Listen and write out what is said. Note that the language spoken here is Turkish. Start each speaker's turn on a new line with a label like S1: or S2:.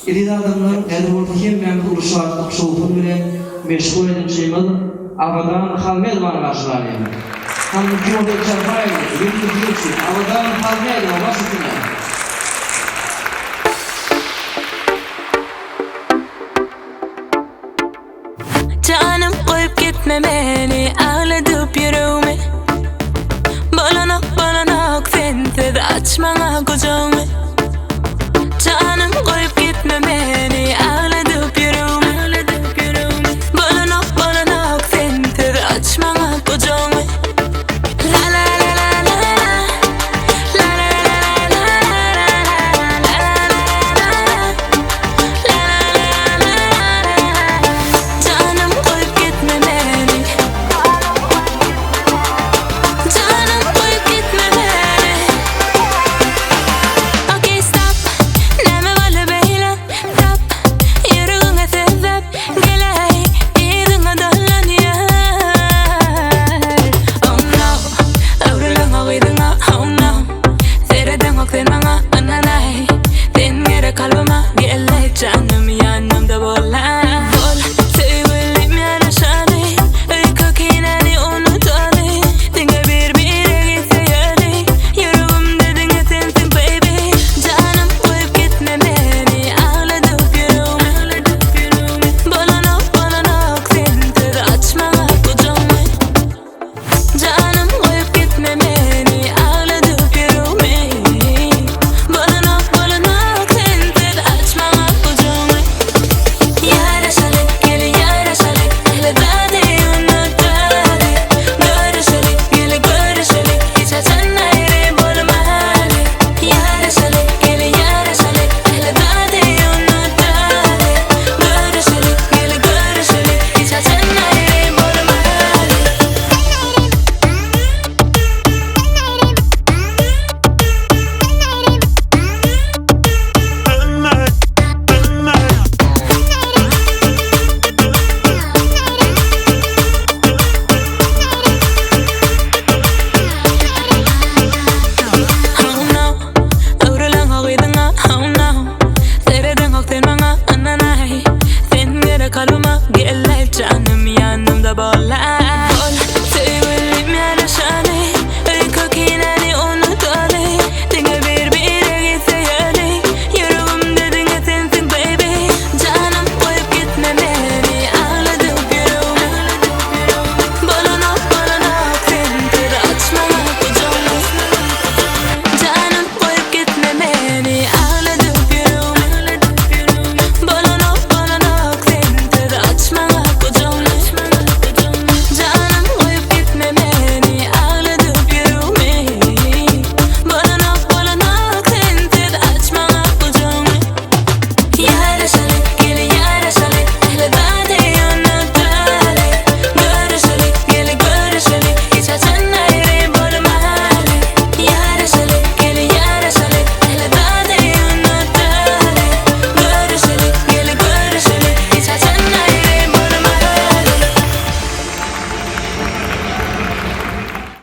S1: Iri adamlar elbette hem ben uruşarlık şoğun bile meşgul edin şeymez. Avadan halmel var karşılarıyım. Hangi yolda çarpayım, yeni biliyorsun. Avadan halmel var basitine.
S2: Canım koyup gitme beni, ağlatıp yürüme. Balanak sensiz açmana kucağımı. Canım koyup gitme beni, ağlatıp yürüme. Balanak sensiz açmana kucağımı. La la la la la la, la la la la la, la la la la. Canım koyup gitme beni, canım koyup gitme beni. Okay stop, neme vale beyler. Stop, yürüğüne sebep. Geley, izine dolanıyor. Oh no, övrülüğe uyduna. Oh no, seyreden ok sen bana ananay. Sen gere kalbime, geley canım.